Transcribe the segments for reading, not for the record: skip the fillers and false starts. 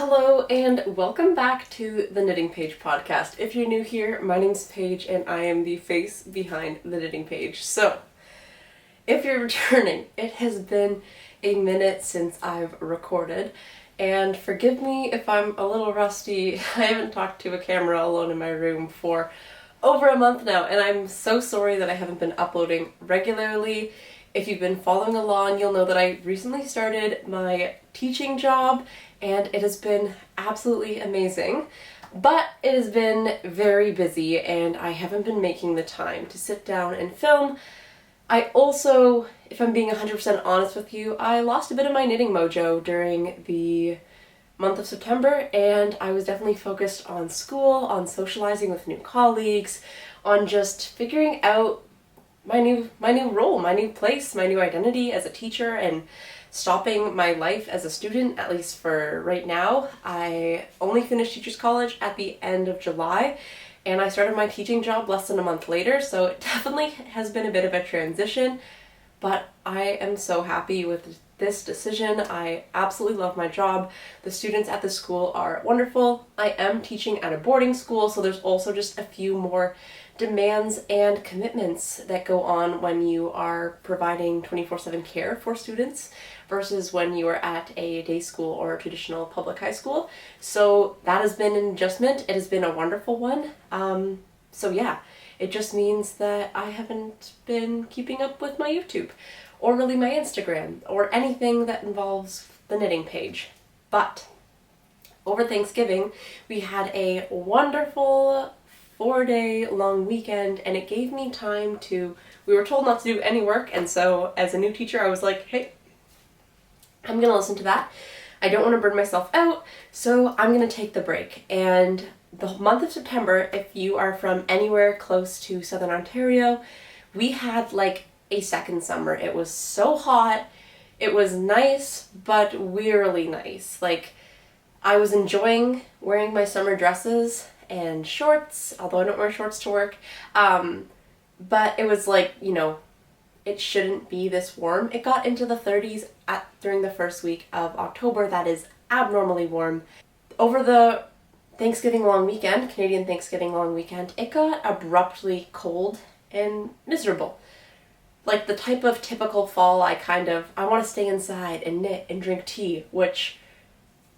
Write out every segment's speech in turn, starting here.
Hello and welcome back to the Knitting Paige podcast. If you're new here, my name's Paige and I am the face behind the Knitting Paige. So, if you're returning, it has been a minute since I've recorded, and forgive me if I'm a little rusty. I haven't talked to a camera alone in my room for over a month now, and I'm so sorry that I haven't been uploading regularly. If you've been following along, you'll know that I recently started my teaching job, and it has been absolutely amazing. But it has been very busy, and I haven't been making the time to sit down and film. I also, if I'm being 100% honest with you, I lost a bit of my knitting mojo during the month of September, and I was definitely focused on school, on socializing with new colleagues, on just figuring out my new role, my new place, my new identity as a teacher, and stopping my life as a student, at least for right now. I only finished Teachers College at the end of July, and I started my teaching job less than a month later, so it definitely has been a bit of a transition, but I am so happy with this decision. I absolutely love my job. The students at the school are wonderful. I am teaching at a boarding school, so there's also just a few more demands and commitments that go on when you are providing 24/7 care for students versus when you are at a day school or a traditional public high school. So that has been an adjustment. It has been a wonderful one. So yeah, it just means that I haven't been keeping up with my YouTube or really my Instagram or anything that involves the Knitting Paige. But over Thanksgiving, we had a wonderful 4-day long weekend, and it gave me time to, we were told not to do any work, and so as a new teacher I was like, hey, I'm gonna listen to that. I don't want to burn myself out, so I'm gonna take the break. And the month of September, if you are from anywhere close to Southern Ontario, we had like a second summer. It was so hot, it was nice, but wearily nice. Like, I was enjoying wearing my summer dresses and shorts, although I don't wear shorts to work, but it was like, it shouldn't be this warm. It got into the 30s during the first week of October. That is abnormally warm. Over the Thanksgiving long weekend, Canadian Thanksgiving long weekend, it got abruptly cold and miserable. Like the type of typical fall I want to stay inside and knit and drink tea, which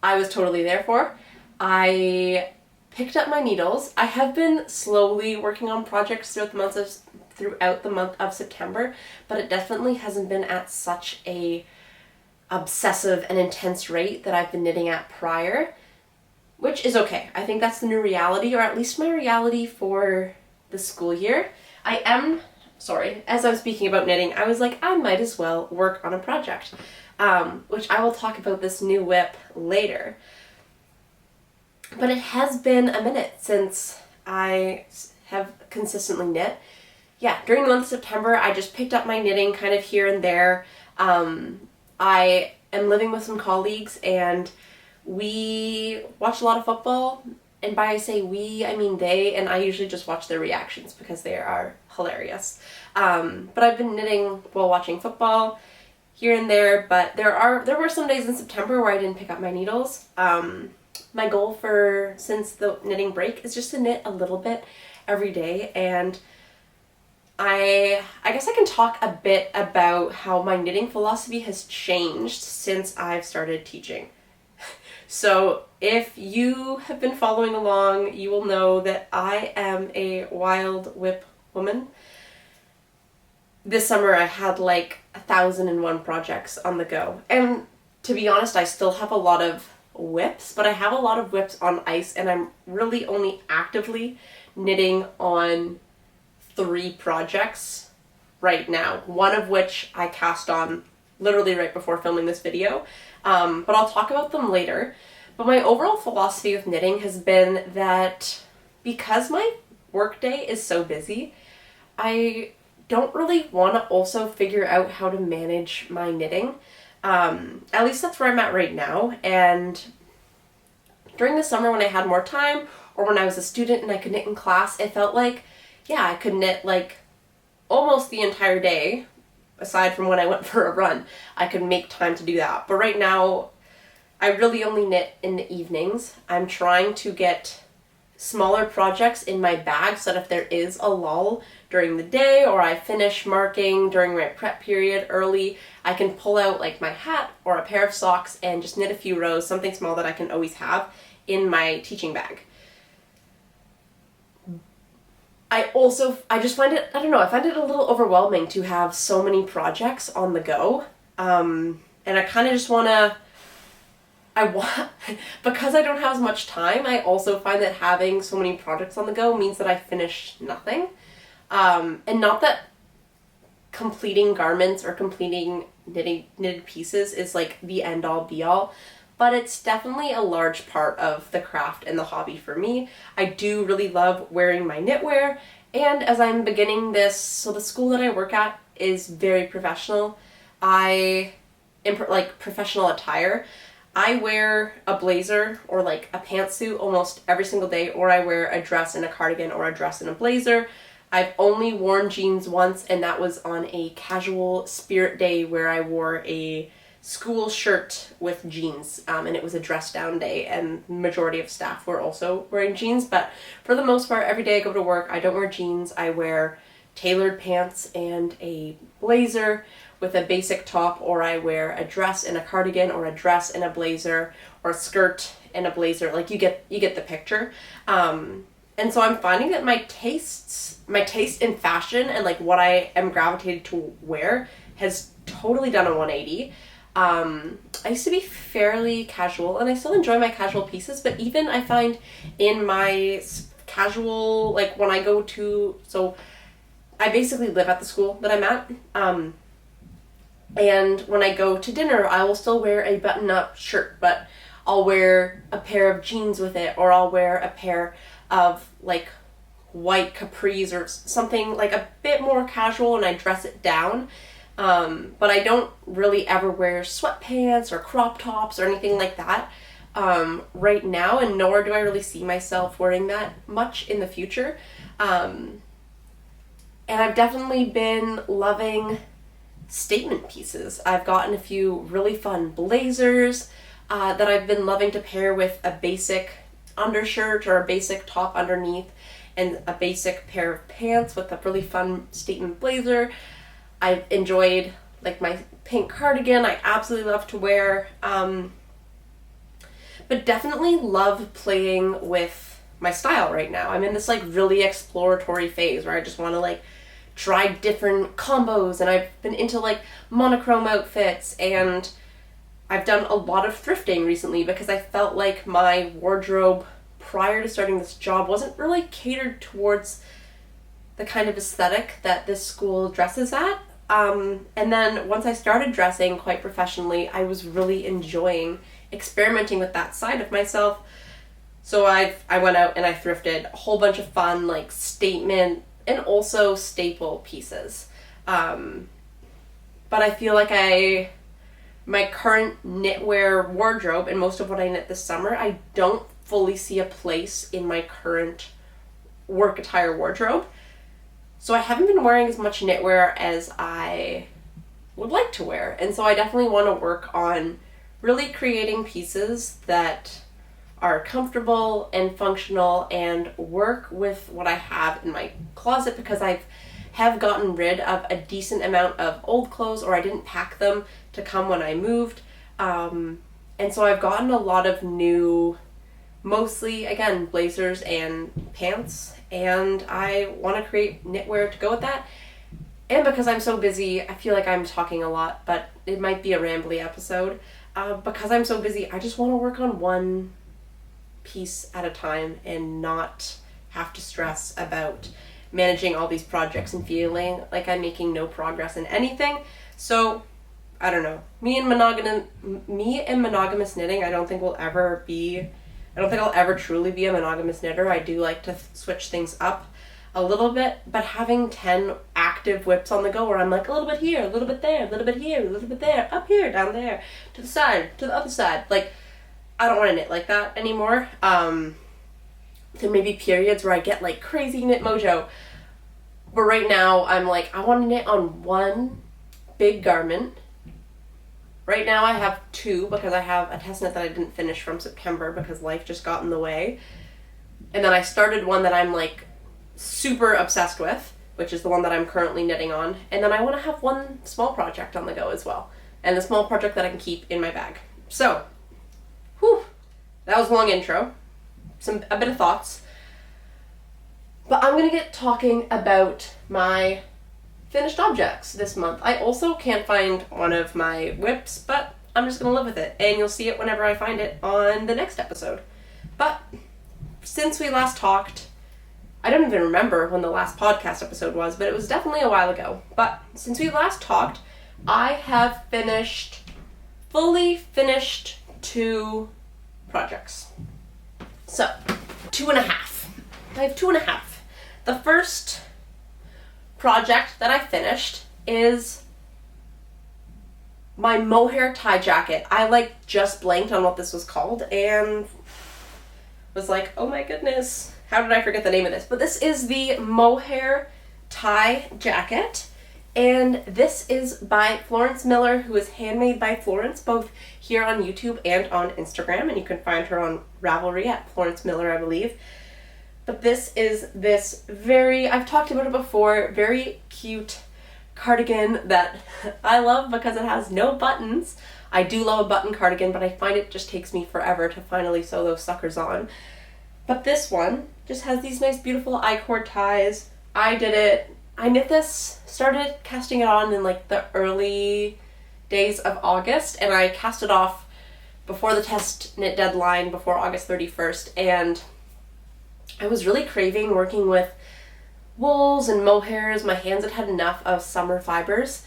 I was totally there for. I picked up my needles. I have been slowly working on projects throughout the month of September, but it definitely hasn't been at such a obsessive and intense rate that I've been knitting at prior, which is okay. I think that's the new reality, or at least my reality for the school year. As I was speaking about knitting, I was like, I might as well work on a project, which I will talk about this new whip later. But it has been a minute since I have consistently knit. Yeah, during the month of September, I just picked up my knitting kind of here and there. I am living with some colleagues, and we watch a lot of football. And by I say we, I mean they, and I usually just watch their reactions because they are hilarious. But I've been knitting while watching football here and there, but there were some days in September where I didn't pick up my needles. My goal since the knitting break is just to knit a little bit every day, and I guess I can talk a bit about how my knitting philosophy has changed since I've started teaching. So if you have been following along, you will know that I am a wild whip woman. This summer I had like 1,001 projects on the go, and to be honest, I still have a lot of whips, but I have a lot of whips on ice, and I'm really only actively knitting on 3 projects right now, one of which I cast on literally right before filming this video, but I'll talk about them later. But my overall philosophy with knitting has been that because my workday is so busy, I don't really want to also figure out how to manage my knitting. At least that's where I'm at right now. And during the summer when I had more time, or when I was a student and I could knit in class, it felt like, yeah, I could knit like almost the entire day, aside from when I went for a run. I could make time to do that. But right now, I really only knit in the evenings. I'm trying to get smaller projects in my bag so that if there is a lull during the day or I finish marking during my prep period early, I can pull out like my hat or a pair of socks and just knit a few rows, something small that I can always have in my teaching bag. I just find it, I don't know, I find it a little overwhelming to have so many projects on the go. And I kind of just because I don't have as much time, I also find that having so many projects on the go means that I finish nothing. And not that completing garments or completing knitted pieces is like the end all be all, but it's definitely a large part of the craft and the hobby for me. I do really love wearing my knitwear, and as I'm beginning this, so the school that I work at is very professional. I am like professional attire. I wear a blazer or like a pantsuit almost every single day, or I wear a dress and a cardigan or a dress and a blazer. I've only worn jeans once, and that was on a casual spirit day where I wore a school shirt with jeans, and it was a dress down day, and the majority of staff were also wearing jeans. But for the most part, every day I go to work, I don't wear jeans. I wear tailored pants and a blazer with a basic top, or I wear a dress and a cardigan, or a dress and a blazer, or a skirt and a blazer. Like you get the picture. And so I'm finding that my taste in fashion and like what I am gravitated to wear has totally done a 180. I used to be fairly casual, and I still enjoy my casual pieces, but even I find in my casual, like when I go to, so I basically live at the school that I'm at, and when I go to dinner, I will still wear a button-up shirt, but I'll wear a pair of jeans with it, or I'll wear a pair of like white capris or something like a bit more casual, and I dress it down. But I don't really ever wear sweatpants or crop tops or anything like that right now, and nor do I really see myself wearing that much in the future. And I've definitely been loving statement pieces. I've gotten a few really fun blazers that I've been loving to pair with a basic undershirt or a basic top underneath and a basic pair of pants with a really fun statement blazer. I've enjoyed like my pink cardigan, I absolutely love to wear, but definitely love playing with my style right now. I'm in this like really exploratory phase where I just want to like try different combos, and I've been into like monochrome outfits, and I've done a lot of thrifting recently because I felt like my wardrobe prior to starting this job wasn't really catered towards the kind of aesthetic that this school dresses at. And then once I started dressing quite professionally, I was really enjoying experimenting with that side of myself. So I went out and I thrifted a whole bunch of fun like statement and also staple pieces. But I feel like my current knitwear wardrobe and most of what I knit this summer, I don't fully see a place in my current work attire wardrobe. So I haven't been wearing as much knitwear as I would like to wear. And so I definitely want to work on really creating pieces that are comfortable and functional and work with what I have in my closet, because I have gotten rid of a decent amount of old clothes, or I didn't pack them to come when I moved. And so I've gotten a lot of new, mostly, again, blazers and pants, and I want to create knitwear to go with that. And because I'm so busy, I feel like I'm talking a lot, but it might be a rambly episode. Because I'm so busy, I just want to work on one piece at a time and not have to stress about managing all these projects and feeling like I'm making no progress in anything. So, I don't know. Me and monogamous knitting, I don't think I'll ever truly be a monogamous knitter. I do like to switch things up a little bit, but having 10 active whips on the go where I'm like a little bit here, a little bit there, a little bit here, a little bit there, up here, down there, to the side, to the other side, like, I don't want to knit like that anymore. There may be periods where I get like crazy knit mojo, but right now I'm like, I want to knit on one big garment Right now I have 2 because I have a test knit that I didn't finish from September because life just got in the way. And then I started one that I'm like super obsessed with, which is the one that I'm currently knitting on. And then I want to have one small project on the go as well. And a small project that I can keep in my bag. So, whew, that was a long intro. A bit of thoughts. But I'm going to get talking about my finished objects this month. I also can't find one of my whips, but I'm just going to live with it. And you'll see it whenever I find it on the next episode. But since we last talked, I don't even remember when the last podcast episode was, but it was definitely a while ago. But since we last talked, I have fully finished 2 projects. So, 2.5. I have 2.5. The first project that I finished is my mohair tie jacket. I just blanked on what this was called and was like, oh my goodness, how did I forget the name of this? But this is the mohair tie jacket, and this is by Florence Miller, who is Handmade by Florence, both here on YouTube and on Instagram, and you can find her on Ravelry at Florence Miller, I believe. But this is this I've talked about it before, very cute cardigan that I love because it has no buttons. I do love a button cardigan, but I find it just takes me forever to finally sew those suckers on. But this one just has these nice beautiful I-cord ties. I knit this, started casting it on in the early days of August, and I cast it off before the test knit deadline, before August 31st, and I was really craving working with wools and mohairs. My hands had enough of summer fibers,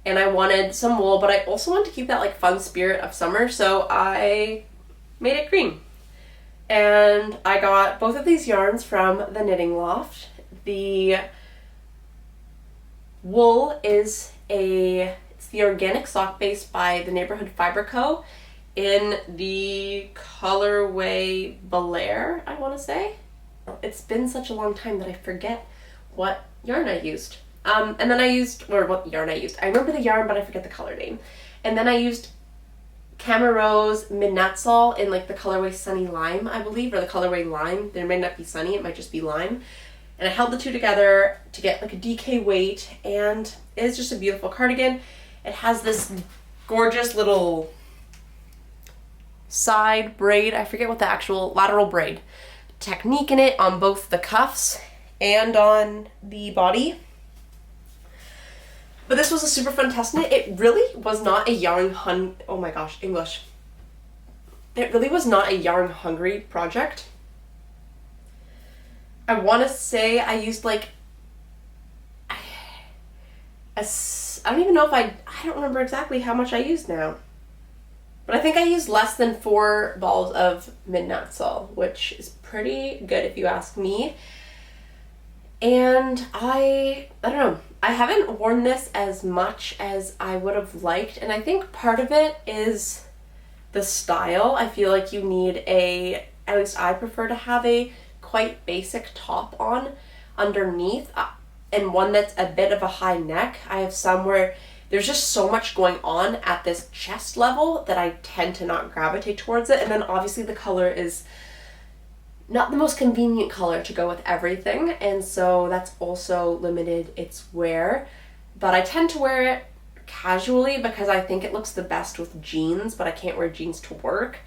and I wanted some wool, but I also wanted to keep that fun spirit of summer, so I made it green. And I got both of these yarns from the Knitting Loft. The wool is it's the organic sock base by the Neighborhood Fiber Co. in the colorway Belair, I want to say. It's been such a long time that I forget what yarn I used. And then what yarn I used. I remember the yarn, but I forget the color name. And then I used Camerose Midnatsol in the colorway Sunny Lime, I believe, or the colorway Lime. There may not be Sunny, it might just be Lime. And I held the 2 together to get a DK weight, and it is just a beautiful cardigan. It has this gorgeous little side braid, I forget what the actual lateral braid technique in it on both the cuffs and on the body. But this was a super fun test knit. It really was not a oh my gosh, English. It really was not a yarn hungry project. I want to say I used I don't even know if I don't remember exactly how much I used now. But I think I used less than 4 balls of Midnatsol, which is pretty good if you ask me. And I don't know, I haven't worn this as much as I would have liked, and I think part of it is the style. I feel like you need at least I prefer to have a quite basic top on underneath, and one that's a bit of a high neck. I have some where there's just so much going on at this chest level that I tend to not gravitate towards it, and then obviously the color is not the most convenient color to go with everything, and so that's also limited its wear. But I tend to wear it casually because I think it looks the best with jeans, but I can't wear jeans to work.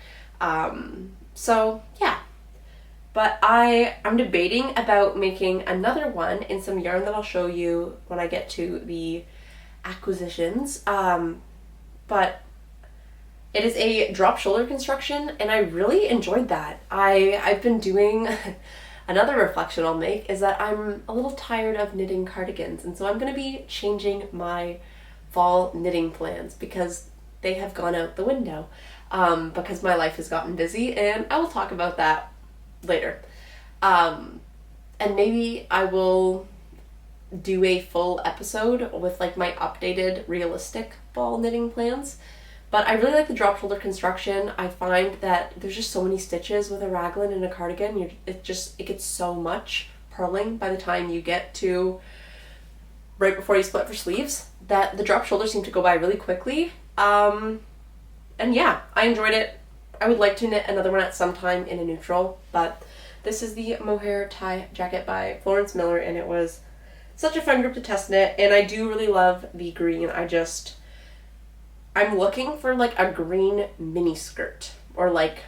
So yeah. But I'm debating about making another one in some yarn that I'll show you when I get to the acquisitions. But it is a drop shoulder construction, and I really enjoyed that. I've been doing another reflection I'll make is that I'm a little tired of knitting cardigans, and so I'm going to be changing my fall knitting plans because they have gone out the window because my life has gotten busy, and I will talk about that later. And maybe I will do a full episode with my updated realistic fall knitting plans. But I really like the drop shoulder construction. I find that there's just so many stitches with a raglan and a cardigan. It gets so much purling by the time you get to right before you split for sleeves that the drop shoulders seem to go by really quickly. And yeah, I enjoyed it. I would like to knit another one at some time in a neutral, but this is the mohair tie jacket by Florence Miller, and it was such a fun group to test knit, and I do really love the green. I'm looking for like a green mini skirt, or like,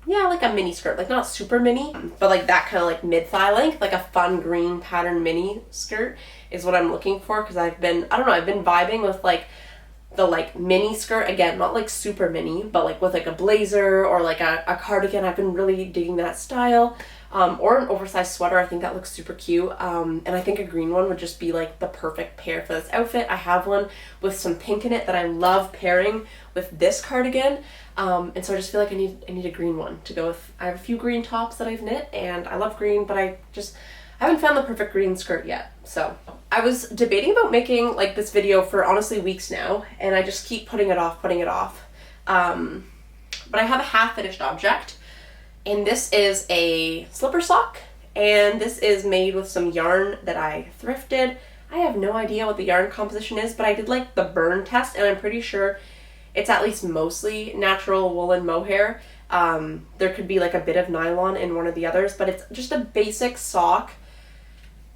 yeah, like a mini skirt, like not super mini, but like that kind of like mid-thigh length, like a fun green pattern mini skirt is what I'm looking for, because I've been vibing with like the like mini skirt, again, not like super mini, but like with like a blazer or like a cardigan. I've been really digging that style. Or an oversized sweater. I think that looks super cute. And I think a green one would just be like the perfect pair for this outfit. I have one with some pink in it that I love pairing with this cardigan. And so I just feel like I need a green one to go with. I have a few green tops that I've knit, and I love green, but I haven't found the perfect green skirt yet. So I was debating about making like this video for honestly weeks now, and I just keep putting it off. But I have a half finished object. And this is a slipper sock, and this is made with some yarn that I thrifted. I have no idea what the yarn composition is, but I did like the burn test, and I'm pretty sure it's at least mostly natural woolen mohair. There could be like a bit of nylon in one of the others, but it's just a basic sock.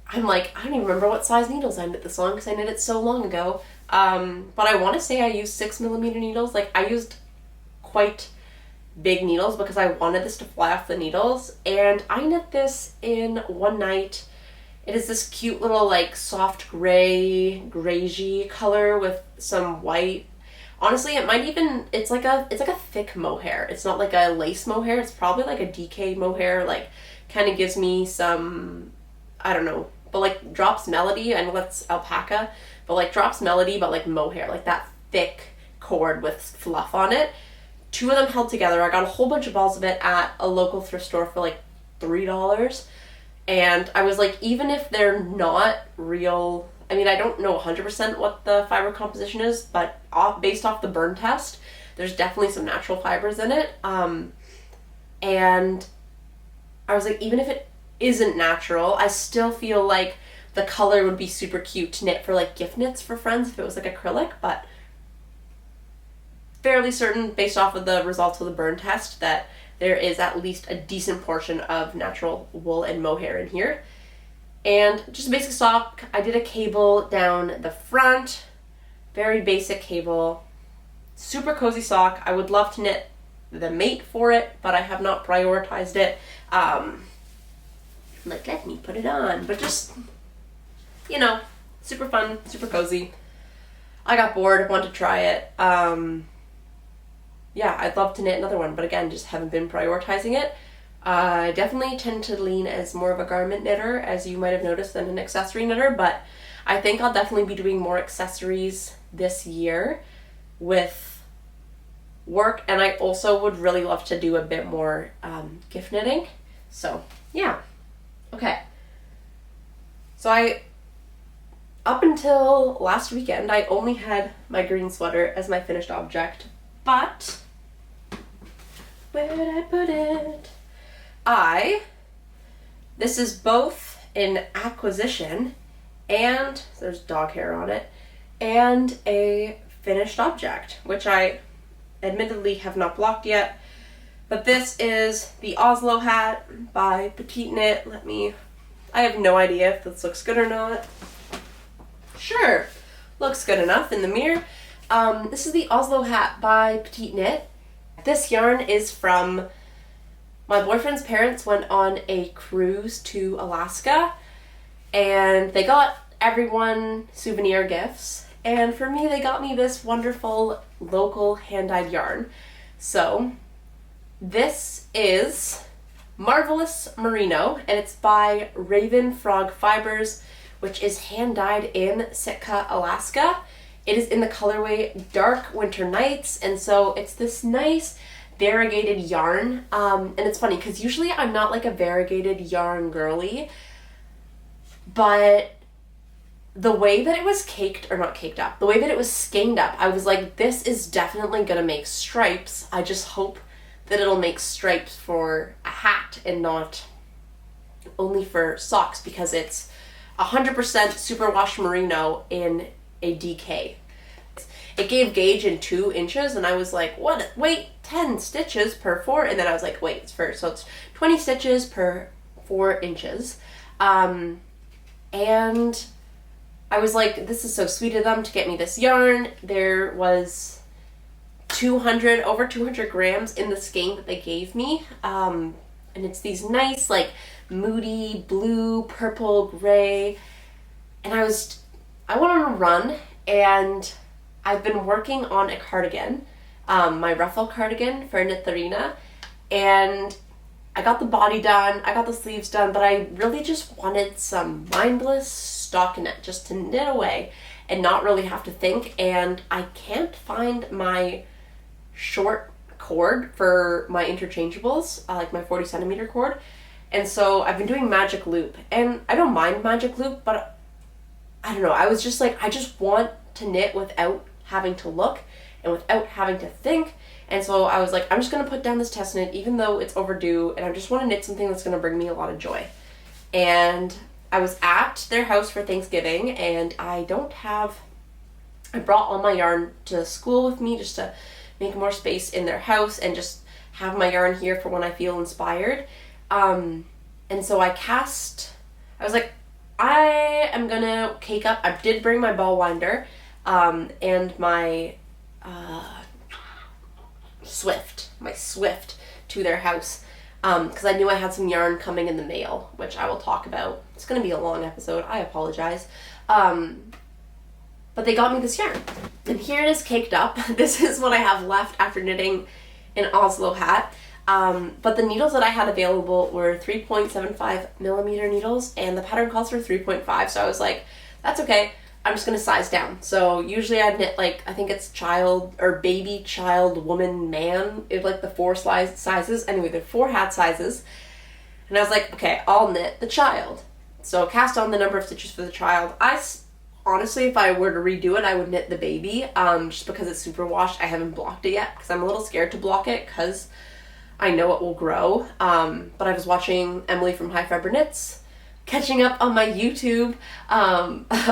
I'm like, I don't even remember what size needles I knit this on because I knit it so long ago. But I want to say I used 6mm needles. Like, I used quite big needles because I wanted this to fly off the needles, and I knit this in one night. It is this cute little like soft grayish color with some white. Honestly, it's like a thick mohair. It's not like a lace mohair. It's probably like a DK mohair, like kind of gives me some, I don't know, but like drops melody. I know that's alpaca, but like drops melody, but like mohair, like that thick cord with fluff on it. Two of them held together. I got a whole bunch of balls of it at a local thrift store for like $3. And I was like, even if they're not real, I mean, I don't know 100% what the fiber composition is, but based off the burn test, there's definitely some natural fibers in it. And I was like, even if it isn't natural, I still feel like the color would be super cute to knit for like gift knits for friends if it was like acrylic, but fairly certain based off of the results of the burn test that there is at least a decent portion of natural wool and mohair in here. And just a basic sock. I did a cable down the front, very basic cable, super cozy sock. I would love to knit the mate for it, but I have not prioritized it. Like, let me put it on, but just, you know, super fun, super cozy. I got bored, wanted to try it. Yeah, I'd love to knit another one, but again, just haven't been prioritizing it. I definitely tend to lean as more of a garment knitter, as you might have noticed, than an accessory knitter, but I think I'll definitely be doing more accessories this year with work, and I also would really love to do a bit more gift knitting. So, yeah. Okay. So up until last weekend, I only had my green sweater as my finished object, but where did I put it? This is both an acquisition, and there's dog hair on it, and a finished object, which I admittedly have not blocked yet, but this is the Oslo Hat by Petite Knit. I have no idea if this looks good or not. Sure, looks good enough in the mirror. This is the Oslo Hat by Petite Knit. This yarn is from my boyfriend's parents went on a cruise to Alaska, and they got everyone souvenir gifts, and for me they got me this wonderful local hand-dyed yarn. So this is Marvelous Merino, and it's by Raven Frog Fibers, which is hand-dyed in Sitka, Alaska. It is in the colorway Dark Winter Nights, and so it's this nice variegated yarn. And it's funny because usually I'm not like a variegated yarn girly, but the way that it was the way that it was skeined up, I was like, this is definitely gonna make stripes. I just hope that it'll make stripes for a hat and not only for socks, because it's 100% superwash merino in a DK. it gave gauge in 2 inches, and I was like, what? Wait, 10 stitches per 4, and then I was like, wait, so it's 20 stitches per 4 inches. And I was like, this is so sweet of them to get me this yarn. There was over 200 grams in the skein that they gave me. And it's these nice, like, moody blue, purple, gray. And I went on a run, and I've been working on a cardigan, my Ruffle Cardigan for Knitterina, and I got the body done, I got the sleeves done, but I really just wanted some mindless stockinette just to knit away and not really have to think, and I can't find my short cord for my interchangeables, like my 40 centimeter cord, and so I've been doing magic loop, and I don't mind magic loop, but I don't know, I was just like, I just want to knit without having to look and without having to think. And so I was like, I'm just going to put down this test knit even though it's overdue, and I just want to knit something that's going to bring me a lot of joy. And I was at their house for Thanksgiving, and I brought all my yarn to school with me just to make more space in their house and just have my yarn here for when I feel inspired. And so I was like, I am going to cake up. I did bring my ball winder and my Swift to their house, because I knew I had some yarn coming in the mail, which I will talk about. It's going to be a long episode, I apologize. But they got me this yarn, and here it is caked up. This is what I have left after knitting an Oslo Hat. But the needles that I had available were 3.75 millimeter needles, and the pattern calls for 3.5, so I was like, that's okay. I'm just going to size down. So usually I'd knit, like, I think it's child or baby, child, woman, man. It's like the 4 sizes. Anyway, there are 4 hat sizes. And I was like, okay, I'll knit the child. So cast on the number of stitches for the child. Honestly, if I were to redo it, I would knit the baby, just because it's super washed. I haven't blocked it yet because I'm a little scared to block it because I know it will grow. But I was watching Emily from High Fiber Knits, catching up on my YouTube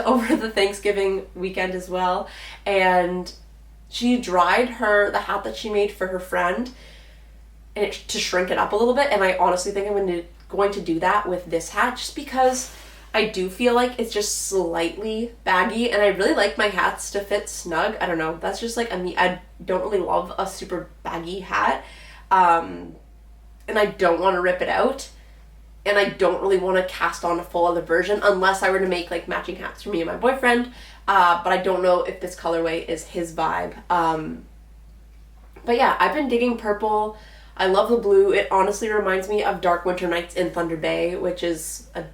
over the Thanksgiving weekend as well, and she dried the hat that she made for her friend and to shrink it up a little bit, and I honestly think I'm going to do that with this hat just because I do feel like it's just slightly baggy, and I really like my hats to fit snug. I don't know, that's just like me. I don't really love a super baggy hat, and I don't want to rip it out. And I don't really want to cast on a full other version unless I were to make like matching hats for me and my boyfriend. But I don't know if this colorway is his vibe. But yeah, I've been digging purple. I love the blue. It honestly reminds me of Dark Winter Nights in Thunder Bay, which is a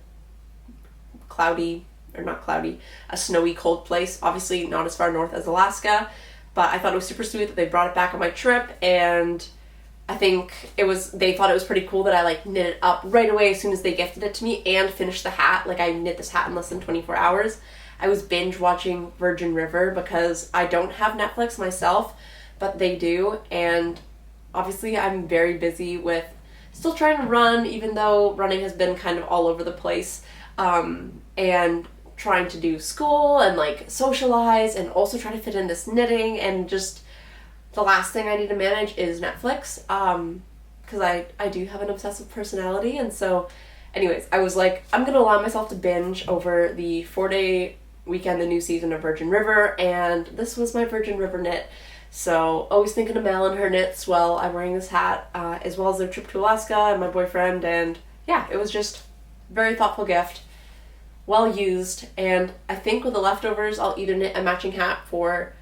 snowy, cold place. Obviously not as far north as Alaska. But I thought it was super sweet that they brought it back on my trip, and I think they thought it was pretty cool that I like knit it up right away as soon as they gifted it to me and finished the hat. Like I knit this hat in less than 24 hours. I was binge watching Virgin River because I don't have Netflix myself, but they do. And obviously I'm very busy with still trying to run, even though running has been kind of all over the place. And trying to do school and like socialize and also try to fit in this knitting, and just the last thing I need to manage is Netflix, because I do have an obsessive personality. And so anyways, I was like, I'm gonna allow myself to binge over the 4-day weekend, the new season of Virgin River, and this was my Virgin River knit. So always thinking of Mel and her knits while I'm wearing this hat, as well as their trip to Alaska and my boyfriend. And yeah, it was just a very thoughtful gift, well used, and I think with the leftovers I'll either knit a matching hat for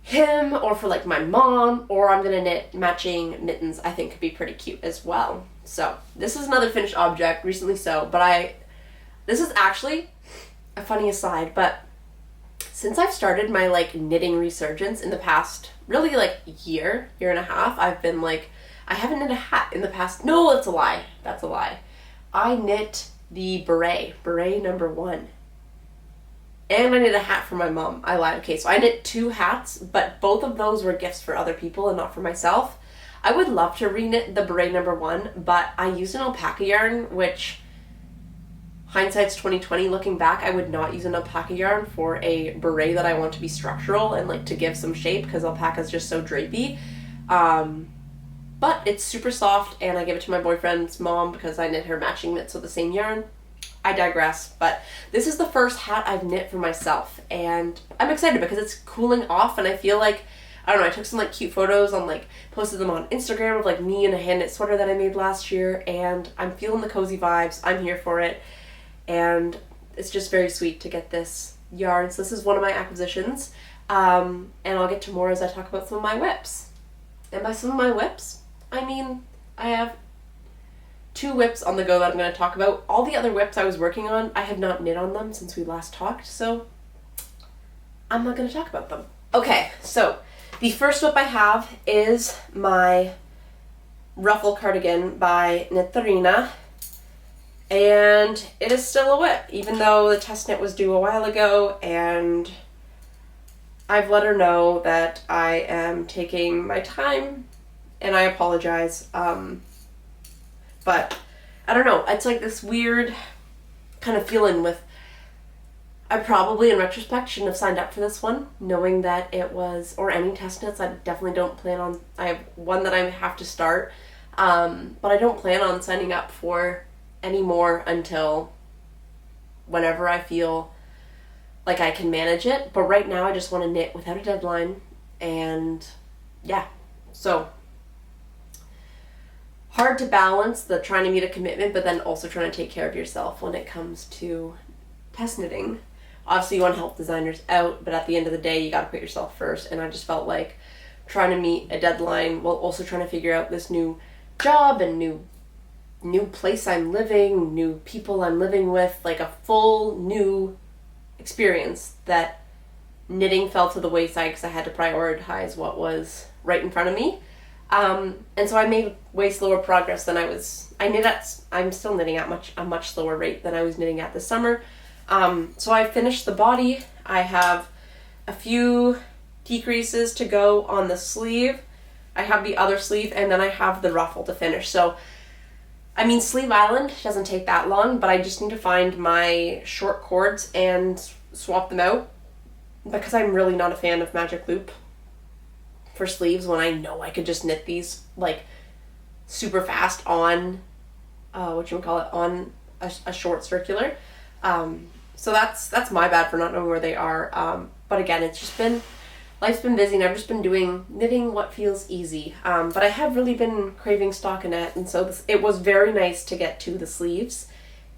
him or for like my mom, or I'm gonna knit matching mittens. I think could be pretty cute as well. So this is another finished object, recently so, but this is actually a funny aside, but since I've started my like knitting resurgence in the past really like year and a half, I've been like, I haven't knit a hat in the past. No, that's a lie. I knit the beret number 1. And I knit a hat for my mom. I lied. Okay, so I knit 2 hats, but both of those were gifts for other people and not for myself. I would love to reknit the beret number 1, but I used an alpaca yarn, which hindsight's 2020, looking back, I would not use an alpaca yarn for a beret that I want to be structural and like to give some shape, because alpaca is just so drapey. But it's super soft, and I give it to my boyfriend's mom because I knit her matching mitts with the same yarn. I digress, but this is the first hat I've knit for myself, and I'm excited because it's cooling off, and I feel like, I don't know, I took some like cute photos on like, posted them on Instagram of like me in a hand knit sweater that I made last year, and I'm feeling the cozy vibes. I'm here for it, and it's just very sweet to get this yarn. So this is one of my acquisitions, and I'll get to more as I talk about some of my whips. And by some of my whips, I mean I have 2 whips on the go that I'm going to talk about. All the other whips I was working on, I have not knit on them since we last talked, so I'm not going to talk about them. Okay, so the first whip I have is my Ruffle Cardigan by Knitterina, and it is still a whip, even though the test knit was due a while ago, and I've let her know that I am taking my time, and I apologize. But I don't know, it's like this weird kind of feeling with, I probably in retrospect shouldn't have signed up for this one, knowing that it was, or any test knits. I definitely don't plan on, I have one that I have to start, but I don't plan on signing up for any more until whenever I feel like I can manage it. But right now I just want to knit without a deadline, and yeah, so hard to balance the trying to meet a commitment, but then also trying to take care of yourself when it comes to test knitting. Obviously you want to help designers out, but at the end of the day you got to put yourself first, and I just felt like trying to meet a deadline while also trying to figure out this new job and new place I'm living, new people I'm living with, like a full new experience, that knitting fell to the wayside because I had to prioritize what was right in front of me. And so I made way slower progress than I'm still knitting at a much slower rate than I was knitting at this summer. So I finished the body. I have a few decreases to go on the sleeve. I have the other sleeve, and then I have the ruffle to finish. So, I mean, Sleeve Island doesn't take that long, but I just need to find my short cords and swap them out, because I'm really not a fan of magic loop for sleeves when I know I could just knit these like super fast on on a short circular. So that's my bad for not knowing where they are. But again, it's just been, life's been busy, and I've just been knitting what feels easy. But I have really been craving stockinette, and so it was very nice to get to the sleeves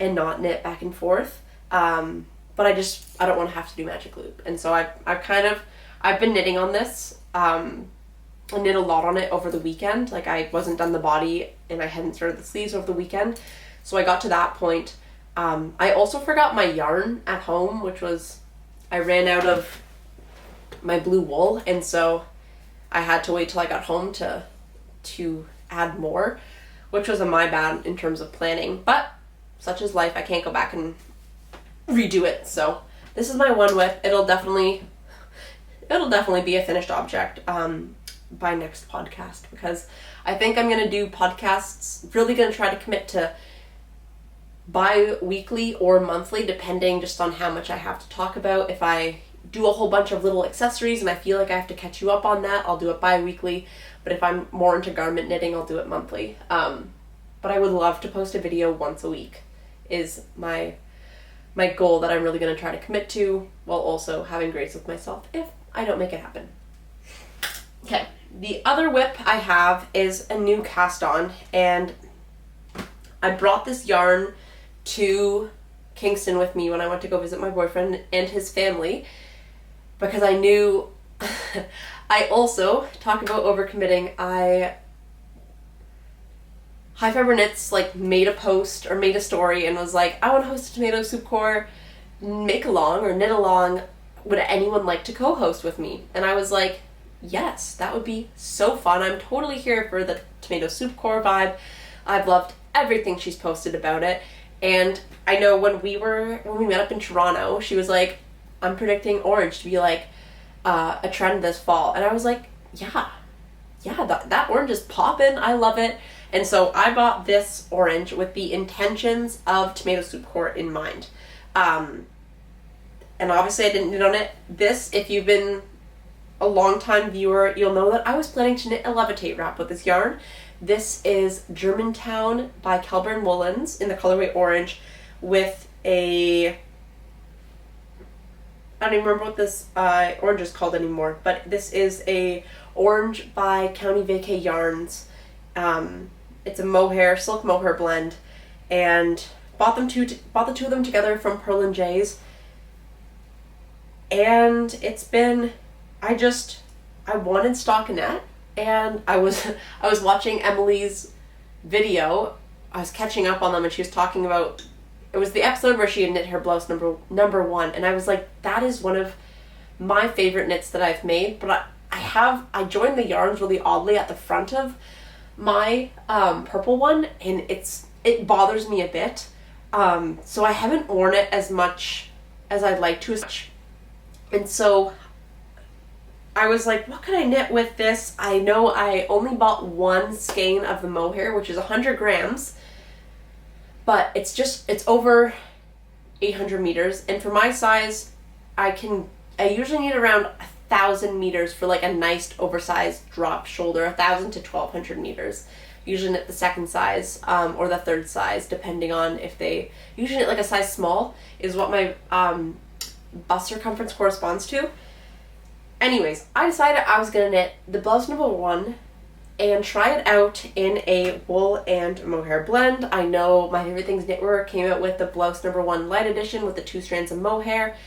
and not knit back and forth. But I don't want to have to do magic loop, and so I've been knitting on this. I knit a lot on it over the weekend. Like, I wasn't done the body and I hadn't started the sleeves over the weekend, so I got to that point. I also forgot my yarn at home, which was, I ran out of my blue wool, and so I had to wait till I got home to add more, which was my bad in terms of planning, but such is life. I can't go back and redo it. So this is my one whip. It'll definitely be a finished object by next podcast, because I think I'm gonna do podcasts, really gonna try to commit to bi-weekly or monthly, depending just on how much I have to talk about. If I do a whole bunch of little accessories and I feel like I have to catch you up on that, I'll do it bi-weekly. But if I'm more into garment knitting, I'll do it monthly. But I would love to post a video once a week is my goal that I'm really going to try to commit to, while also having grace with myself if I don't make it happen. Okay, the other whip I have is a new cast on, and I brought this yarn to Kingston with me when I went to go visit my boyfriend and his family, because I knew I also, talk about overcommitting, High Fiber Knits made a post or made a story and was like, I want to host a tomato soup core, make along or knit along, would anyone like to co-host with me? And I was like, yes, that would be so fun. I'm totally here for the tomato soup core vibe. I've loved everything she's posted about it. And I know when we met up in Toronto, she was like, I'm predicting orange to be a trend this fall. And I was like, yeah, yeah, that orange is poppin'. I love it. And so I bought this orange with the intentions of tomato soup core in mind. And obviously I didn't knit on it. This, if you've been a long time viewer, you'll know that I was planning to knit a levitate wrap with this yarn. This is Germantown by Kelburn Woolens in the colorway orange with a, I don't even remember what this orange is called anymore, but this is a orange by County Vacay Yarns. It's a mohair, silk mohair blend, and bought the two of them together from Pearl and Jay's. And it's been, I wanted stockinette, and I was watching Emily's video. I was catching up on them, and she was talking about, it was the episode where she had knit her blouse number 1, and I was like, that is one of my favorite knits that I've made. But I joined the yarns really oddly at the front of my purple one, and it bothers me a bit. So I haven't worn it as much as I'd like to. And so I was like, what can I knit with this? I know I only bought one skein of the mohair, which is 100 grams, but it's over 800 meters. And for my size, I usually need around 1,000 meters for like a nice oversized drop shoulder, 1,000 to 1,200 meters. Usually knit the second size or the third size, depending on if they usually knit like a size small is what my bust circumference corresponds to. Anyways, I decided I was gonna knit the blouse number 1 and try it out in a wool and mohair blend. I know My Favorite Things Knitwear came out with the blouse number 1 light edition with the 2 strands of mohair,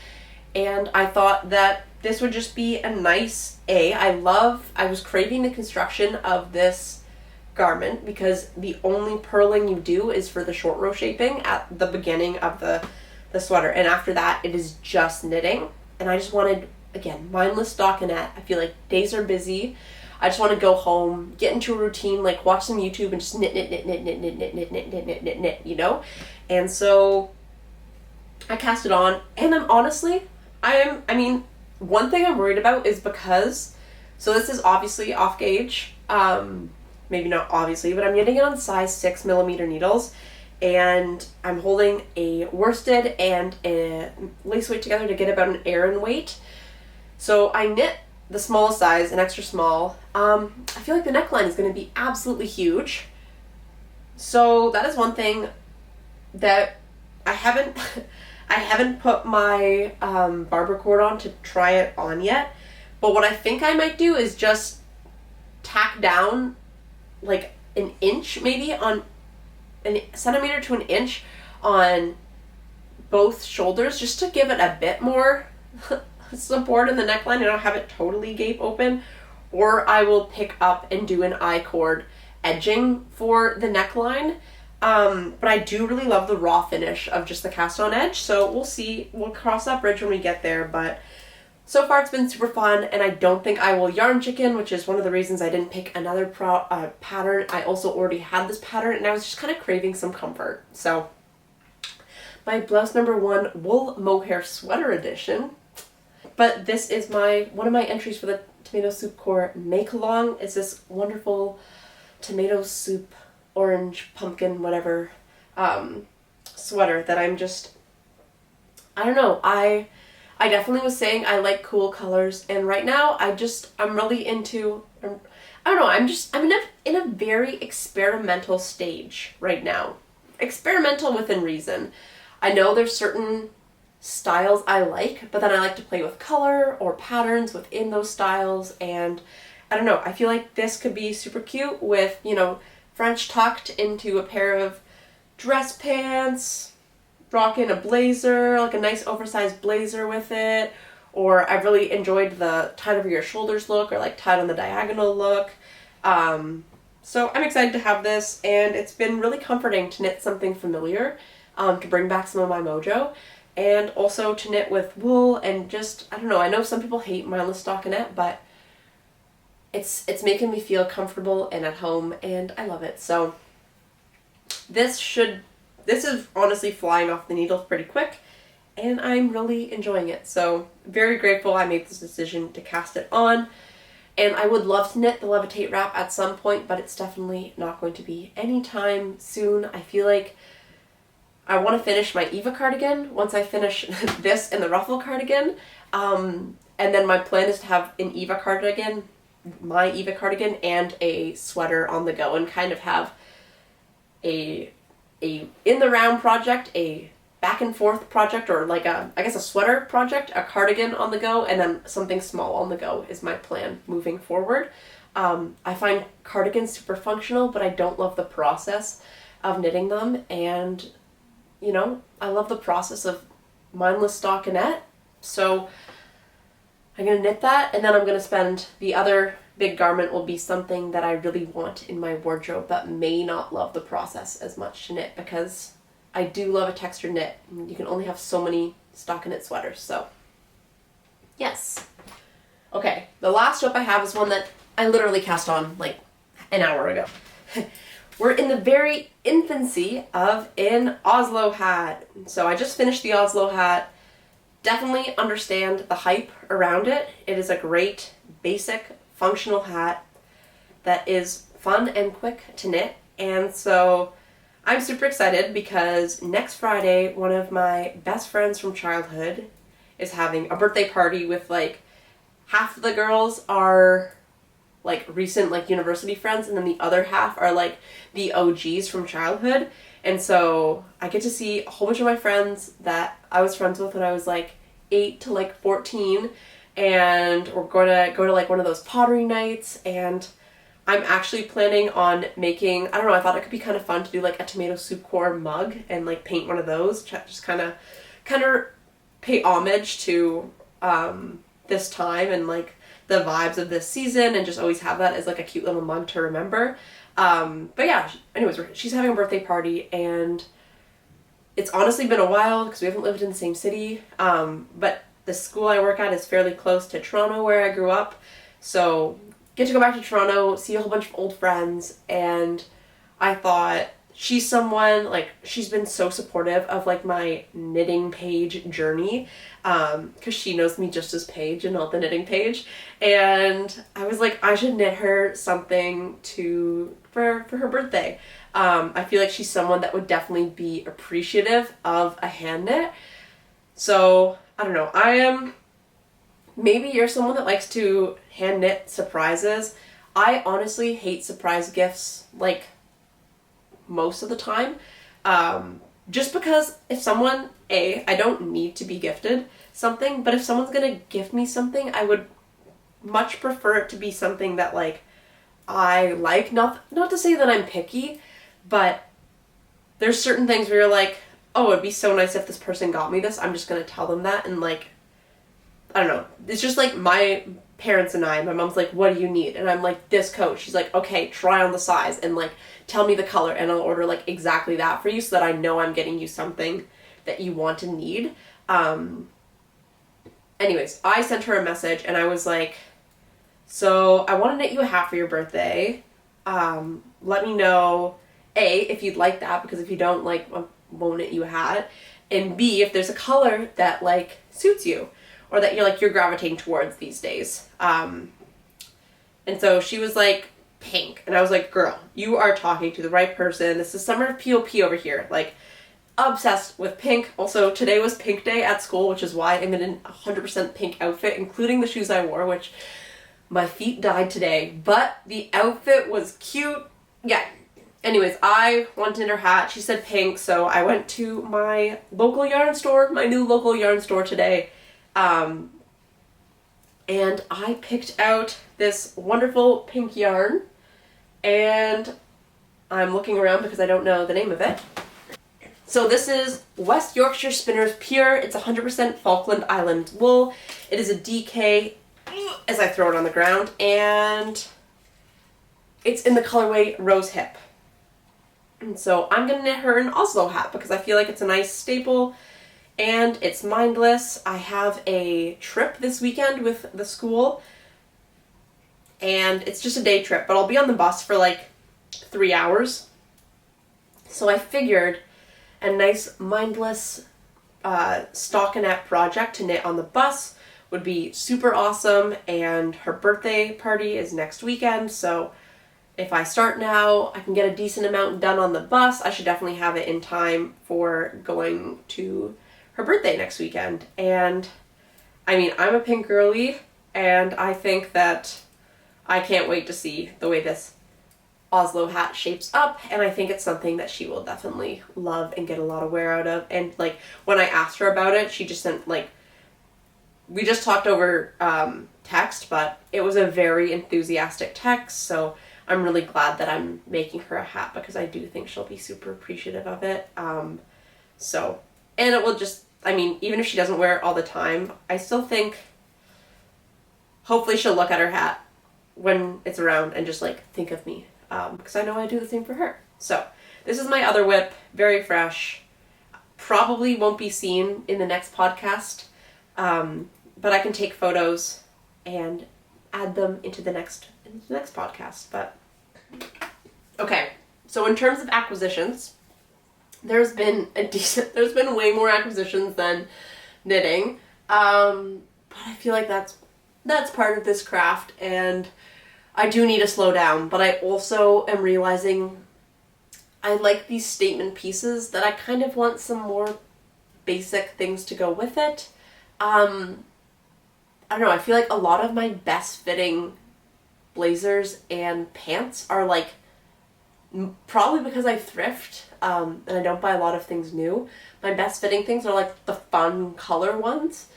and I thought that this would just be a nice I was craving the construction of this garment because the only purling you do is for the short row shaping at the beginning of the sweater, and after that it is just knitting. And I just wanted, again, mindless stockinette. I feel like days are busy. I just want to go home, get into a routine, like watch some YouTube and just knit, you know? And so I cast it on, and one thing I'm worried about is so this is obviously off gauge, maybe not obviously, but I'm knitting it on size 6mm needles, and I'm holding a worsted and a lace weight together to get about an Aran weight. So I knit the smallest size, an extra small. I feel like the neckline is going to be absolutely huge. So that is one thing that I haven't put my barber cord on to try it on yet. But what I think I might do is just tack down like an inch, maybe on a centimeter to an inch on both shoulders, just to give it a bit more support in the neckline and not have it totally gape open. Or I will pick up and do an I-cord edging for the neckline. But I do really love the raw finish of just the cast on edge, so we'll see. We'll cross that bridge when we get there, but so far it's been super fun, and I don't think I will yarn chicken, which is one of the reasons I didn't pick another pattern. I also already had this pattern, and I was just kind of craving some comfort. So my blouse number 1 wool mohair sweater edition. But this is one of my entries for the Tomato Soup Core make along. It's this wonderful tomato soup, orange, pumpkin, whatever sweater that I don't know, I definitely was saying I like cool colors, and right now I'm really into, I don't know, I'm in a very experimental stage right now. Experimental within reason. I know there's certain styles I like, but then I like to play with color or patterns within those styles, and I don't know, I feel like this could be super cute with, you know, French tucked into a pair of dress pants, rocking a blazer, like a nice oversized blazer with it, or I've really enjoyed the tied over your shoulders look, or like tied on the diagonal look. So I'm excited to have this, and it's been really comforting to knit something familiar, to bring back some of my mojo, and also to knit with wool, and just, I don't know, I know some people hate mindless stockinette, but it's making me feel comfortable and at home, and I love it. So this is honestly flying off the needles pretty quick, and I'm really enjoying it. So very grateful I made this decision to cast it on. And I would love to knit the Levitate wrap at some point, but it's definitely not going to be anytime soon. I feel like I want to finish my Eva cardigan once I finish this and the Ruffle cardigan. And then my plan is to have an Eva cardigan, my Eva cardigan, and a sweater on the go, and kind of have a in the round project, a back and forth project, or like I guess a sweater project, a cardigan on the go, and then something small on the go is my plan moving forward. I find cardigans super functional, but I don't love the process of knitting them, and you know, I love the process of mindless stockinette. So I'm gonna knit that, and then I'm gonna spend the other big garment will be something that I really want in my wardrobe but may not love the process as much to knit, because I do love a textured knit. You can only have so many stockinette sweaters, so yes. Okay, the last soap I have is one that I literally cast on like an hour ago. We're in the very infancy of an Oslo hat. So I just finished the Oslo hat. Definitely understand the hype around it. It is a great, basic, functional hat that is fun and quick to knit. And so I'm super excited because next Friday, one of my best friends from childhood is having a birthday party with like half of the girls are like recent like university friends, and then the other half are like the OGs from childhood. And so I get to see a whole bunch of my friends that I was friends with when I was like 8 to like 14, and we're gonna go to like one of those pottery nights, and I'm actually planning on making, I don't know, I thought it could be kind of fun to do like a tomato soup core mug and like paint one of those, just kind of pay homage to this time and like the vibes of this season, and just always have that as like a cute little mug to remember. But yeah, anyways, she's having a birthday party, and it's honestly been a while because we haven't lived in the same city, but the school I work at is fairly close to Toronto where I grew up, so get to go back to Toronto, see a whole bunch of old friends, and I thought she's someone, like, she's been so supportive of like my Knitting Paige journey, because she knows me just as Paige and not the Knitting Paige, and I was like, I should knit her something for her birthday. I feel like she's someone that would definitely be appreciative of a hand knit. So I don't know, maybe you're someone that likes to hand knit surprises. I honestly hate surprise gifts like most of the time, just because if someone, I don't need to be gifted something, but if someone's gonna gift me something, I would much prefer it to be something that like I like. Not to say that I'm picky, but there's certain things where you're like, oh, it'd be so nice if this person got me this. I'm just gonna tell them that, and like, I don't know. It's just like my parents and my mom's like, what do you need? And I'm like, this coat. She's like, okay, try on the size and like tell me the color, and I'll order like exactly that for you so that I know I'm getting you something that you want and need. Anyways, I sent her a message and I was like, so I want to knit you a hat for your birthday. Let me know, A, if you'd like that, because if you don't, like, I won't knit you a hat. And B, if there's a color that like suits you, or that you're gravitating towards these days. And so she was like, pink. And I was like, girl, you are talking to the right person. This is summer of POP over here. Like, obsessed with pink. Also, today was pink day at school, which is why I'm in a 100% pink outfit, including the shoes I wore, which my feet died today. But the outfit was cute. Yeah. Anyways, I wanted her hat. She said pink, so I went to my local yarn store, my new local yarn store today. And I picked out this wonderful pink yarn, and I'm looking around because I don't know the name of it. So this is West Yorkshire Spinners Pure. It's 100% Falkland Island wool. It is a DK, as I throw it on the ground, and it's in the colorway Rose Hip. And so I'm gonna knit her an Oslo hat because I feel like it's a nice staple and it's mindless. I have a trip this weekend with the school, and it's just a day trip, but I'll be on the bus for like 3 hours. So I figured a nice mindless stockinette project to knit on the bus would be super awesome, and her birthday party is next weekend, so if I start now, I can get a decent amount done on the bus. I should definitely have it in time for going to her birthday next weekend. And I mean, I'm a pink girly, and I think that I can't wait to see the way this Oslo hat shapes up, and I think it's something that she will definitely love and get a lot of wear out of. And like, when I asked her about it, she just sent, like, we just talked over text, but it was a very enthusiastic text, so I'm really glad that I'm making her a hat, because I do think she'll be super appreciative of it. So, and it will just, I mean, even if she doesn't wear it all the time, I still think hopefully she'll look at her hat when it's around and just like think of me, because I know I do the same for her. So this is my other whip, very fresh, probably won't be seen in the next podcast, but I can take photos and add them into the next podcast. But okay, so in terms of acquisitions, there's been way more acquisitions than knitting, but I feel like that's part of this craft, and I do need to slow down. But I also am realizing I like these statement pieces that I kind of want some more basic things to go with it. I don't know, I feel like a lot of my best fitting blazers and pants are like, probably because I thrift, and I don't buy a lot of things new, my best fitting things are like the fun color ones.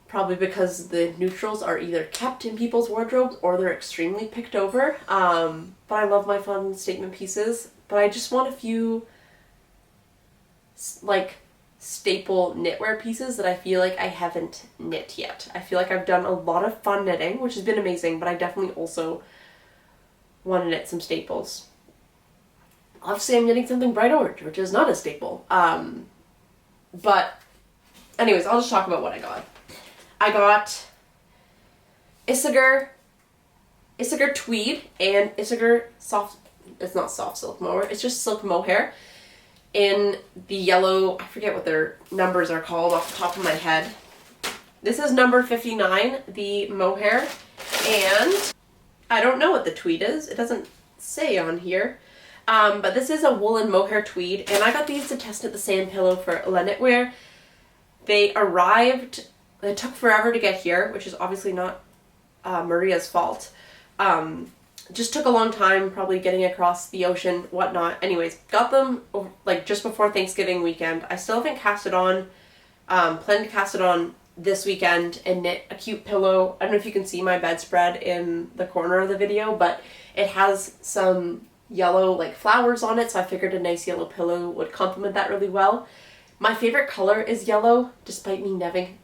Probably because the neutrals are either kept in people's wardrobes or they're extremely picked over. But I love my fun statement pieces. But I just want a few like staple knitwear pieces that I feel like I haven't knit yet. I feel like I've done a lot of fun knitting, which has been amazing, but I definitely also want to knit some staples. Obviously I'm knitting something bright orange, which is not a staple. But anyways, I'll just talk about what I got. I got Isager tweed and Isager soft, it's not soft silk mohair, it's just silk mohair in the yellow, I forget what their numbers are called off the top of my head. This is number 59, the mohair, and I don't know what the tweed is. It doesn't say on here. But this is a woolen mohair tweed, and I got these to test at the Sand Pillow for La Knitwear. They arrived, it took forever to get here, which is obviously not Maria's fault. Just took a long time, probably getting across the ocean, whatnot. Anyways, got them like just before Thanksgiving weekend. I still haven't cast it on. Plan to cast it on this weekend and knit a cute pillow. I don't know if you can see my bedspread in the corner of the video, but it has some yellow like flowers on it, so I figured a nice yellow pillow would complement that really well. My favorite color is yellow, despite me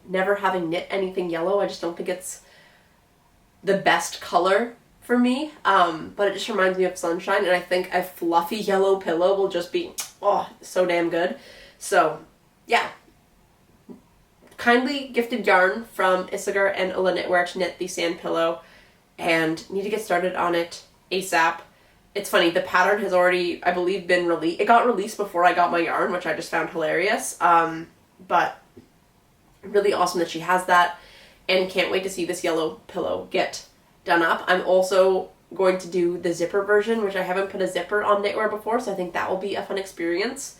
never having knit anything yellow. I just don't think it's the best color for me, but it just reminds me of sunshine, and I think a fluffy yellow pillow will just be, oh, so damn good. So, yeah. Kindly gifted yarn from Isager and La Knitwear to knit the Sand Pillow, and need to get started on it ASAP. It's funny, the pattern has already, I believe, been released. It got released before I got my yarn, which I just found hilarious. But really awesome that she has that, and can't wait to see this yellow pillow get done up. I'm also going to do the zipper version, which I haven't put a zipper on knitwear before, so I think that will be a fun experience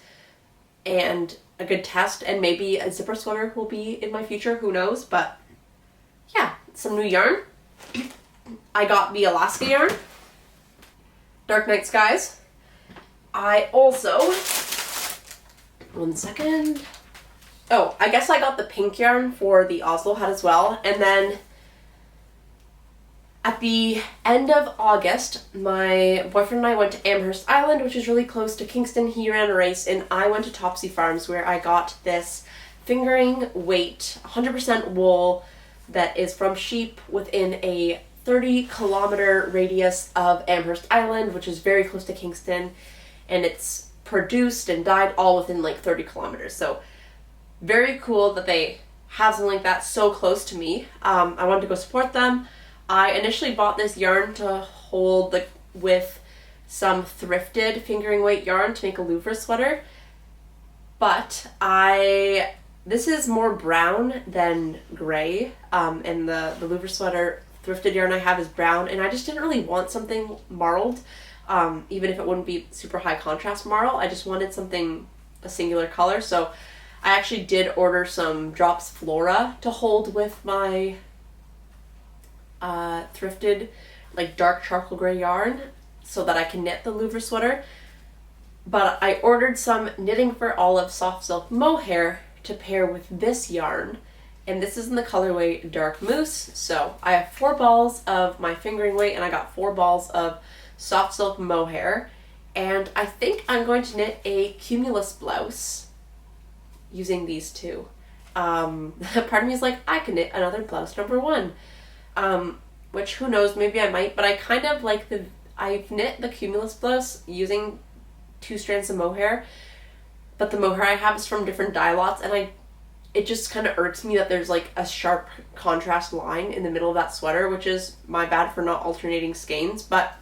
and a good test, and maybe a zipper sweater will be in my future, who knows. But yeah, some new yarn. I got the Alaska yarn, Dark Night Skies. I also, one second. Oh, I guess I got the pink yarn for the Oslo Hat as well. And then at the end of August, my boyfriend and I went to Amherst Island, which is really close to Kingston. He ran a race, and I went to Topsy Farms, where I got this fingering weight, 100% wool, that is from sheep within a 30-kilometer radius of Amherst Island, which is very close to Kingston, and it's produced and dyed all within like 30 kilometers. So very cool that they have something like that so close to me. I wanted to go support them. I initially bought this yarn to hold with some thrifted fingering weight yarn to make a Louvre sweater, but I This is more brown than gray, and the Louvre sweater thrifted yarn I have is brown, and I just didn't really want something marled, even if it wouldn't be super high contrast marl. I just wanted something, a singular color, so I actually did order some Drops Flora to hold with my thrifted like dark charcoal gray yarn so that I can knit the Louvre sweater. But I ordered some Knitting for Olive soft silk mohair to pair with this yarn, and this is in the colorway Dark Moose. So I have 4 balls of my fingering weight, and I got 4 balls of soft silk mohair, and I think I'm going to knit a cumulus blouse using these two. Part of me is like, I can knit another blouse number 1, which who knows, maybe I might, but I kind of like I've knit the cumulus blouse using 2 strands of mohair, but the mohair I have is from different dye lots, and it just kind of irks me that there's like a sharp contrast line in the middle of that sweater, which is my bad for not alternating skeins. But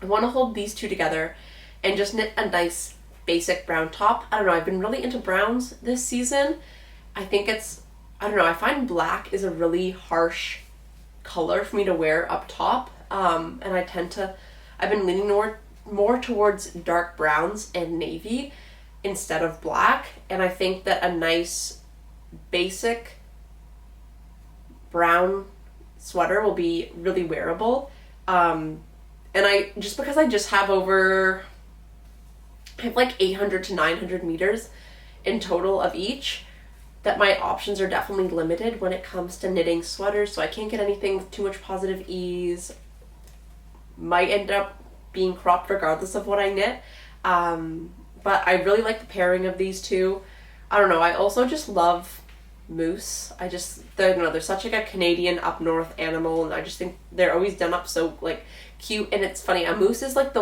I want to hold these 2 together and just knit a nice basic brown top. I don't know, I've been really into browns this season. I think I don't know, I find black is a really harsh color for me to wear up top, and I've been leaning more towards dark browns and navy instead of black, and I think that a nice basic brown sweater will be really wearable. And because I just have I have like 800 to 900 meters in total of each, that my options are definitely limited when it comes to knitting sweaters, so I can't get anything with too much positive ease. Might end up being cropped regardless of what I knit. But I really like the pairing of these 2. I don't know, I also just love moose. They're such like a Canadian up north animal, and I just think they're always done up so like cute. And it's funny, a moose is like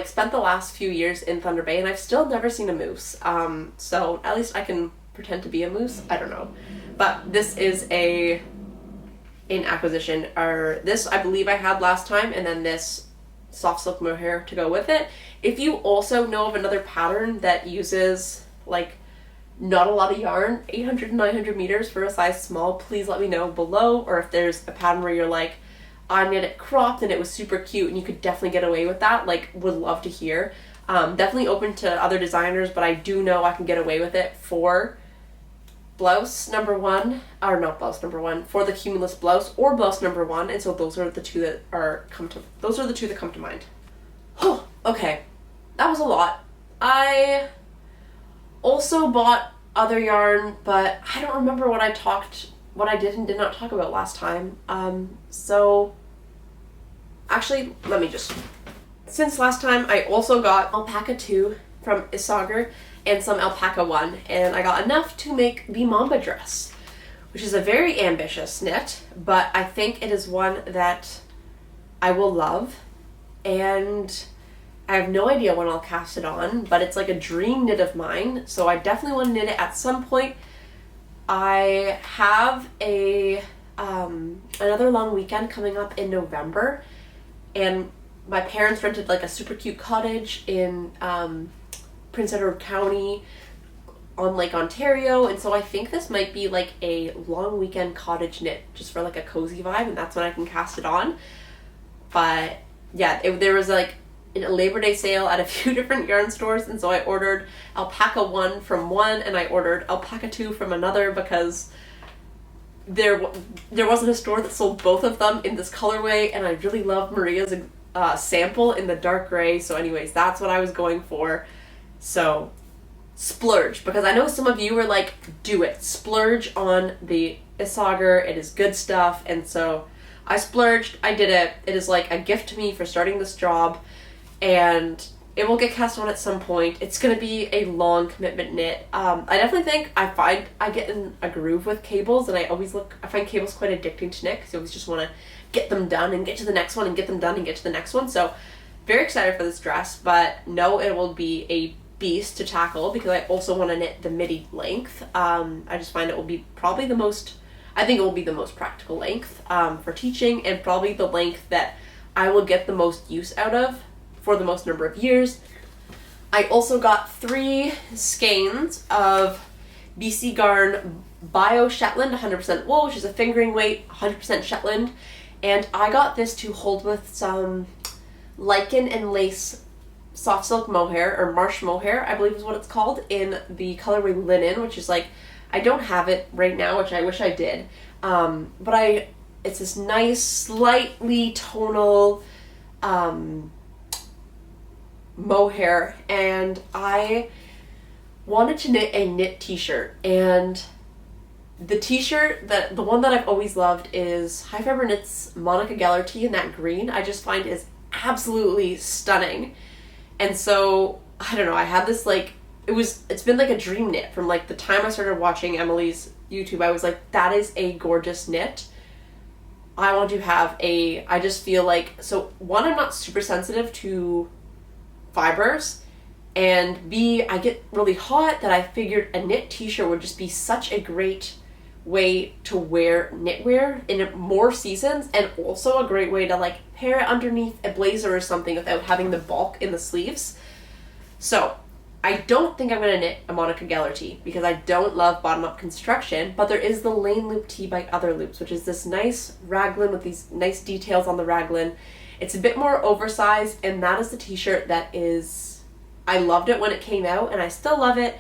spent the last few years in Thunder Bay, and I've still never seen a moose. So at least I can pretend to be a moose. I don't know. But this is an acquisition. This I believe I had last time, and then this soft silk mohair to go with it. If you also know of another pattern that uses like not a lot of yarn, 800 to 900 meters for a size small, please let me know below. Or if there's a pattern where you're like, I knit it cropped and it was super cute and you could definitely get away with that, like, would love to hear. Definitely open to other designers, but I do know I can get away with it for blouse number 1, or not blouse number 1, for the cumulus blouse or blouse number 1, and so those are the 2 that come to mind. Okay, that was a lot. I also bought other yarn, but I don't remember what I did and did not talk about last time. So actually, since last time I also got Alpaca 2 from Isager and some Alpaca 1, and I got enough to make the Mamba Dress, which is a very ambitious knit, but I think it is one that I will love, and I have no idea when I'll cast it on, but it's like a dream knit of mine, so I definitely want to knit it at some point. I have another long weekend coming up in November, and my parents rented like a super cute cottage in Prince Edward County on Lake Ontario, and so I think this might be like a long weekend cottage knit just for like a cozy vibe, and that's when I can cast it on. But yeah, there was like a Labor Day sale at a few different yarn stores, and so I ordered Alpaca 1 from one and I ordered Alpaca 2 from another because there wasn't a store that sold both of them in this colorway, and I really love Maria's sample in the dark gray. So anyways, that's what I was going for. So splurge, because I know some of you were like, do it, splurge on the Isager, it is good stuff. And so I splurged, I did it. It is like a gift to me for starting this job, and it will get cast on at some point. It's going to be a long commitment knit. I definitely think I get in a groove with cables, and I find cables quite addicting to knit because you always just want to get them done and get to the next one and get them done and get to the next one. So very excited for this dress, but no, it will be a beast to tackle because I also want to knit the midi length. I just find it will be probably the most practical length for teaching, and probably the length that I will get the most use out of for the most number of years. I also got 3 skeins of BC Garn Bio Shetland 100% wool, which is a fingering weight, 100% Shetland. And I got this to hold with some lichen and lace soft silk mohair, or marsh mohair, I believe is what it's called, in the colorway linen, which is like, I don't have it right now, which I wish I did. But it's this nice, slightly tonal mohair, and I wanted to knit a knit t-shirt, and the t-shirt, the one that I've always loved is High Fiber Knits Monica Geller tee in that green. I just find is absolutely stunning. And so, I don't know, I had this like, it's been like a dream knit from like the time I started watching Emily's YouTube. I was like, that is a gorgeous knit. I want to have I just feel like, so one, I'm not super sensitive to fibers, and B, I get really hot, that I figured a knit t-shirt would just be such a great way to wear knitwear in more seasons, and also a great way to like pair it underneath a blazer or something without having the bulk in the sleeves. So I don't think I'm going to knit a Monica Geller tee because I don't love bottom-up construction, but there is the Lane Loop tee by Other Loops, which is this nice raglan with these nice details on the raglan. It's a bit more oversized, and that is the t-shirt that is, I loved it when it came out, and I still love it.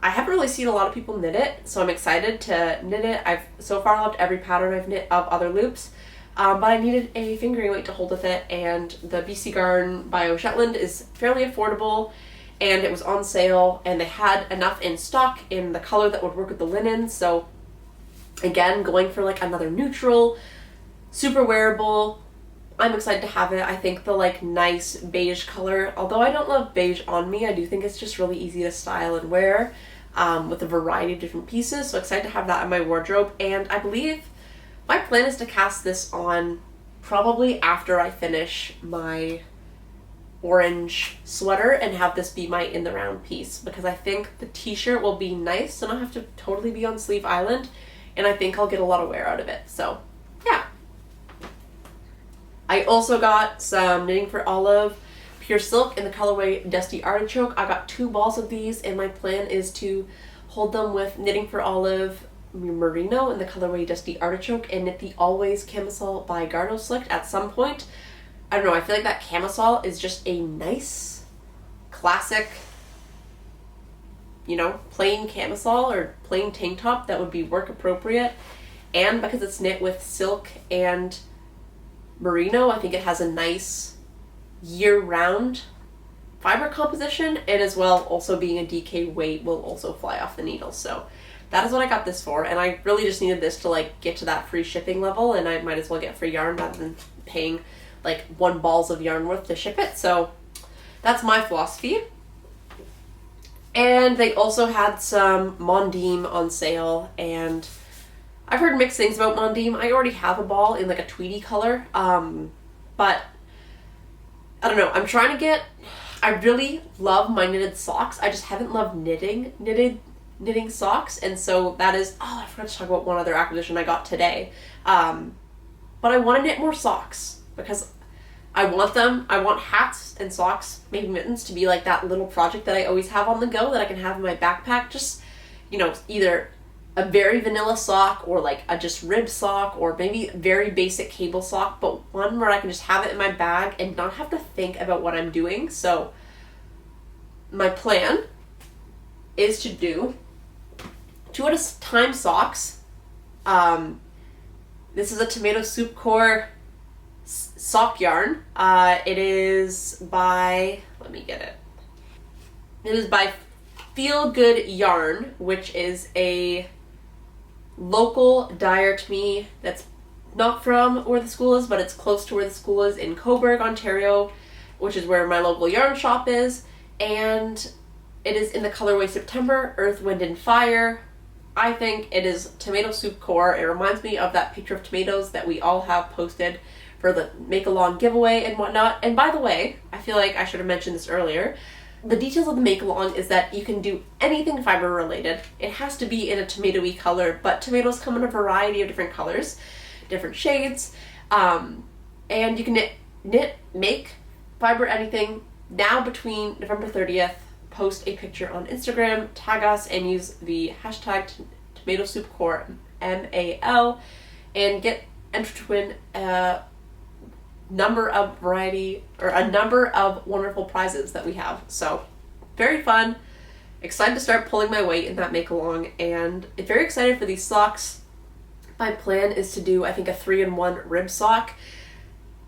I haven't really seen a lot of people knit it, so I'm excited to knit it. I've so far loved every pattern I've knit of Other Loops, but I needed a fingering weight to hold with it, and the BC Garn Bio Shetland is fairly affordable, and it was on sale, and they had enough in stock in the color that would work with the linen. So again, going for like another neutral, super wearable. I'm excited to have it. I think the like nice beige color, although I don't love beige on me, I do think it's just really easy to style and wear with a variety of different pieces. So excited to have that in my wardrobe. And I believe my plan is to cast this on probably after I finish my orange sweater and have this be my in the round piece, because I think the t-shirt will be nice, so I don't have to totally be on Sleeve Island, and I think I'll get a lot of wear out of it. So yeah. I also got some Knitting for Olive Pure Silk in the colorway Dusty Artichoke. I got 2 balls of these, and my plan is to hold them with Knitting for Olive Merino in the colorway Dusty Artichoke and knit the Always Camisole by Gardo Slicked at some point. I don't know, I feel like that camisole is just a nice, classic, you know, plain camisole or plain tank top that would be work appropriate. And because it's knit with silk and merino, I think it has a nice year-round fiber composition, and as well, also being a DK weight will also fly off the needle. So that is what I got this for, and I really just needed this to like get to that free shipping level, and I might as well get free yarn rather than paying like 1 balls of yarn worth to ship it. So that's my philosophy. And they also had some Mondim on sale, and I've heard mixed things about Mondim. I already have a ball in like a tweedy color, but I don't know, I'm trying to get, I really love my knitted socks. I just haven't loved knitting socks, and so that is, oh, I forgot to talk about one other acquisition I got today. But I want to knit more socks, because I want them. I want hats and socks, maybe mittens, to be like that little project that I always have on the go that I can have in my backpack. Just, you know, either a very vanilla sock or like a just ribbed sock, or maybe very basic cable sock, but one where I can just have it in my bag and not have to think about what I'm doing. So my plan is to do 2 at a time socks. This is a tomato soup core sock yarn. It is by, let me get it. It is by Feel Good Yarn, which is a local dyer to me that's not from where the school is, but it's close to where the school is in Coburg, Ontario, which is where my local yarn shop is. And it is in the colorway September, Earth, Wind, and Fire. I think it is tomato soup core. It reminds me of that picture of tomatoes that we all have posted for the make-along giveaway and whatnot. And by the way, I feel like I should have mentioned this earlier. The details of the make-along is that you can do anything fiber related. It has to be in a tomatoey color, but tomatoes come in a variety of different colors, different shades, and you can knit, make fiber anything now between November 30th post a picture on Instagram, tag us, and use the hashtag tomato soup core MAL, and get entered to win a number of wonderful prizes that we have. So very fun. Excited to start pulling my weight in that make along, and very excited for these socks. My plan is to do, I think, a 3-in-1 rib sock.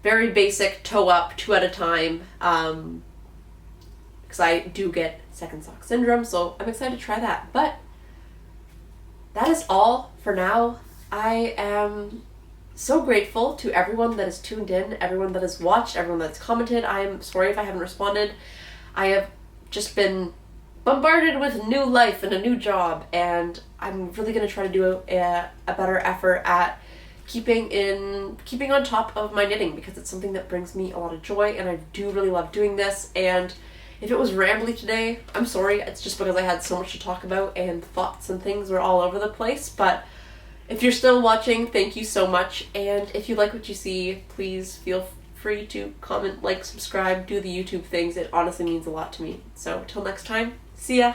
Very basic, toe up, 2 at a time, because I do get second sock syndrome, so I'm excited to try that. But that is all for now. I am so grateful to everyone that has tuned in, everyone that has watched, everyone that's commented. I'm sorry if I haven't responded. I have just been bombarded with new life and a new job, and I'm really going to try to do a better effort at keeping on top of my knitting, because it's something that brings me a lot of joy, and I do really love doing this. And if it was rambly today, I'm sorry. It's just because I had so much to talk about and thoughts and things were all over the place. But if you're still watching, thank you so much. And if you like what you see, please feel free to comment, like, subscribe, do the YouTube things. It honestly means a lot to me. So until next time, see ya!